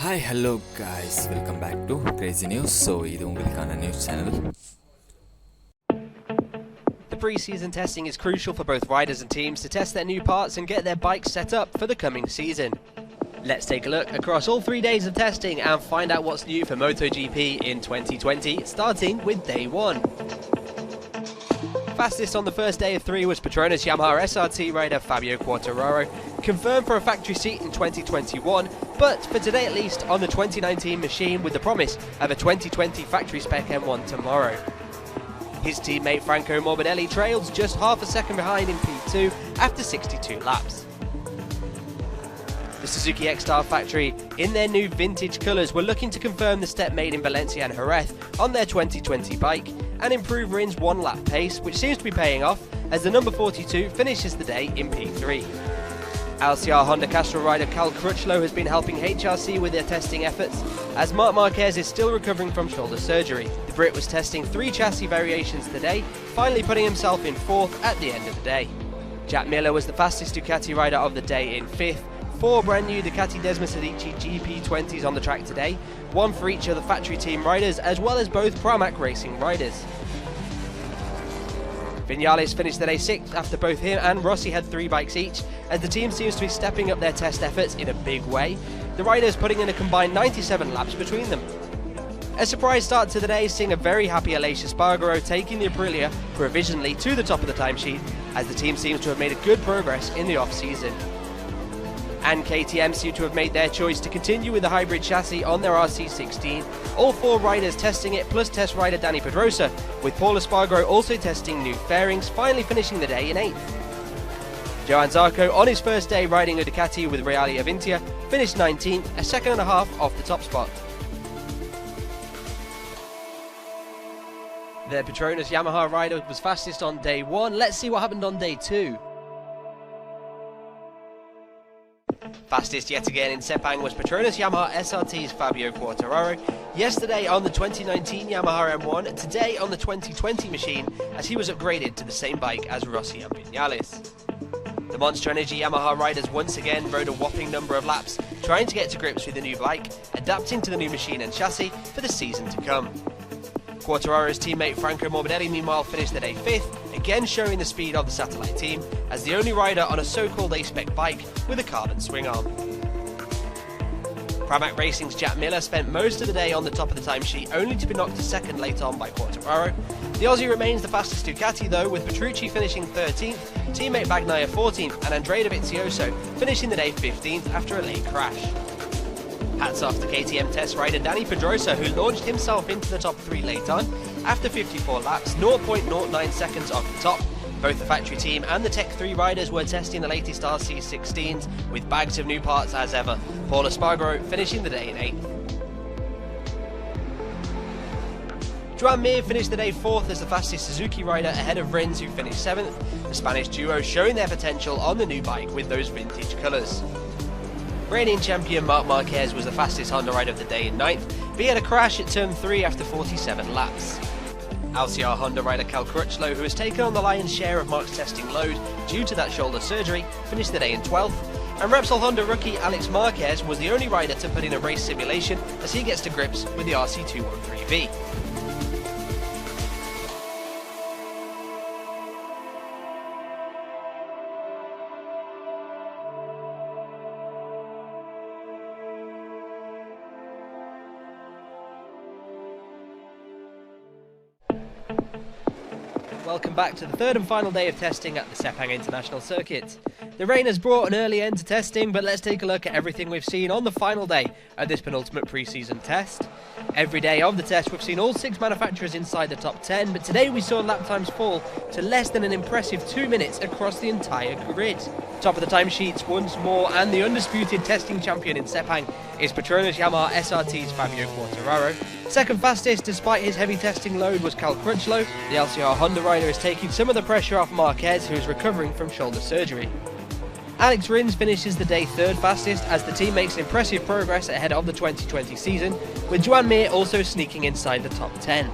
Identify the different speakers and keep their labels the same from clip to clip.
Speaker 1: Hi, hello guys, welcome back to Crazy News. இது உங்களுக்கான news channel.
Speaker 2: The pre-season testing is crucial for both riders and teams to test their new parts and get their bikes set up for the coming season. Let's take a look across all 3 days of testing and find out what's new for MotoGP in 2020, starting with day 1. Fastest on the first day of 3 was Petronas Yamaha SRT rider Fabio Quartararo, confirmed for a factory seat in 2021, but for today at least on the 2019 machine with the promise of a 2020 factory spec M1 tomorrow. His teammate Franco Morbidelli trails just half a second behind in P2 after 62 laps. The Suzuki X-Star factory, in their new vintage colours, were looking to confirm the step made in Valencia and Jerez on their 2020 bike and improve Rin's one-lap pace, which seems to be paying off as the number 42 finishes the day in P3. LCR Honda Castrol rider Cal Crutchlow has been helping HRC with their testing efforts, as Marc Marquez is still recovering from shoulder surgery. The Brit was testing 3 chassis variations today, finally putting himself in 4th at the end of the day. Jack Miller was the fastest Ducati rider of the day in 5th. 4 brand new Ducati Desmosedici GP20s on the track today, 1 for each of the factory team riders as well as both Pramac racing riders. Vinales finished the day 6th after both him and Rossi had 3 bikes each, as the team seems to be stepping up their test efforts in a big way, the riders putting in a combined 97 laps between them. A surprise start to the day, seeing a very happy Aleix Espargaro taking the Aprilia provisionally to the top of the timesheet, as the team seems to have made a good progress in the off-season. And KTM seem to have made their choice to continue with the hybrid chassis on their RC16, all 4 riders testing it plus test rider Dani Pedrosa, with Paul Espargaro also testing new fairings, finally finishing the day in 8th. Johann Zarco, on his first day riding a Ducati with Reali Avintia, finished 19th, a second and a half off the top spot. The Petronas Yamaha rider was fastest on day 1, let's see what happened on day 2. Fastest yet again in Sepang was Petronas Yamaha SRT's Fabio Quartararo, yesterday on the 2019 Yamaha M1, today on the 2020 machine, as he was upgraded to the same bike as Rossi and Vinales. The Monster Energy Yamaha riders once again rode a whopping number of laps, trying to get to grips with the new bike, adapting to the new machine and chassis for the season to come. Quartararo's teammate Franco Morbidelli meanwhile finished the day 5th, again showing the speed of the satellite team, as the only rider on a so-called A-spec bike with a carbon swing arm. Pramac Racing's Jack Miller spent most of the day on the top of the timesheet, only to be knocked to second late on by Quartararo. The Aussie remains the fastest Ducati though, with Petrucci finishing 13th, teammate Bagnaia 14th and Andrea Dovizioso finishing the day 15th after a late crash. Hats off to KTM test rider Dani Pedrosa, who launched himself into the top 3 late on after 54 laps, 0.09 seconds off the top. Both the factory team and the Tech 3 riders were testing the latest RC16s with bags of new parts as ever, Paul Espargaro finishing the day in 8th. Joan Mir finished the day 4th as the fastest Suzuki rider ahead of Rins, who finished 7th, the Spanish duo showing their potential on the new bike with those vintage colours. Reigning champion Marc Marquez was the fastest Honda rider of the day in 9th, but he had a crash at turn 3 after 47 laps. LCR Honda rider Cal Crutchlow, who has taken on the lion's share of Marc's testing load due to that shoulder surgery, finished the day in 12th, and Repsol Honda rookie Alex Marquez was the only rider to put in a race simulation as he gets to grips with the RC213V. Welcome back to the 3rd and final day of testing at the Sepang International Circuit. The rain has brought an early end to testing, but let's take a look at everything we've seen on the final day of this penultimate pre-season test. Every day of the test we've seen all 6 manufacturers inside the top 10, but today we saw lap times fall to less than an impressive 2 minutes across the entire grid. Top of the timesheets once more, and the undisputed testing champion in Sepang is Petronas Yamaha SRT's Fabio Quartararo. Second fastest despite his heavy testing load was Cal Crutchlow. The LCR Honda rider is taking some of the pressure off Marquez, who is recovering from shoulder surgery. Alex Rins finishes the day 3rd fastest as the team makes impressive progress ahead of the 2020 season, with Joan Mir also sneaking inside the top 10.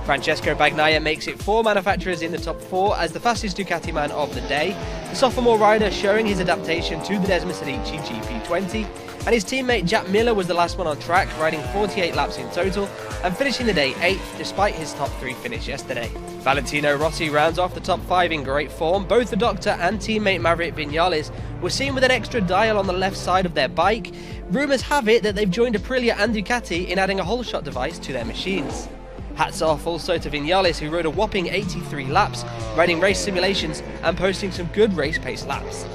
Speaker 2: Francesco Bagnaia makes it 4 manufacturers in the top 4 as the fastest Ducati man of the day, the sophomore rider showing his adaptation to the Desmosedici GP20, and his teammate Jack Miller was the last one on track, riding 48 laps in total and finishing the day 8th despite his top 3 finish yesterday. Valentino Rossi rounds off the top 5 in great form. Both the Doctor and teammate Maverick Vinales were seen with an extra dial on the left side of their bike. Rumours have it that they've joined Aprilia and Ducati in adding a whole shot device to their machines. Hats off also to Vinales, who rode a whopping 83 laps, riding race simulations and posting some good race pace laps.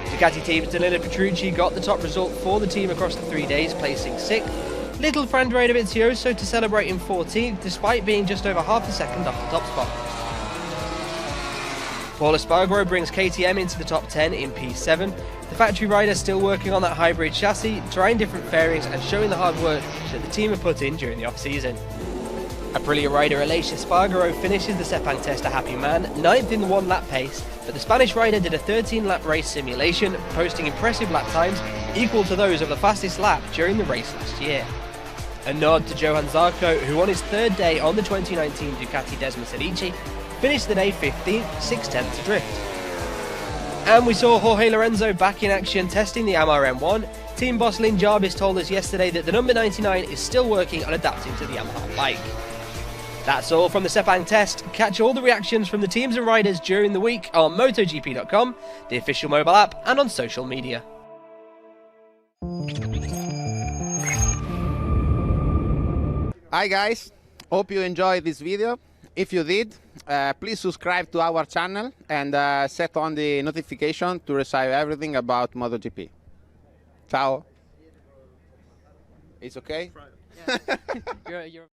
Speaker 2: Ducati team's Danilo Petrucci got the top result for the team across the 3 days, placing 6th. Little friend Dovizioso to celebrate in 14th, despite being just over half a second off the top spot. Paul Espargaro brings KTM into the top 10 in P7. The factory rider still working on that hybrid chassis, trying different fairings and showing the hard work that the team have put in during the off-season. Aprilia rider Aleix Espargaro finishes the Sepang test a happy man, 9th in the 1-lap pace, but the Spanish rider did a 13-lap race simulation, posting impressive lap times equal to those of the fastest lap during the race last year. A nod to Johan Zarco, who on his 3rd day on the 2019 Ducati Desmo Sedici, finished the day 15th, 6/10 adrift. And we saw Jorge Lorenzo back in action testing the Yamaha M1. Team boss Lynn Jarvis told us yesterday that the number 99 is still working on adapting to the Yamaha bike. That's all from the Sepang test. Catch all the reactions from the teams and riders during the week on MotoGP.com, the official mobile app, and on social media.
Speaker 3: Hi guys, hope you enjoyed this video. If you did, please subscribe to our channel and set on the notification to receive everything about MotoGP. Ciao. It's okay?
Speaker 2: Yeah. you're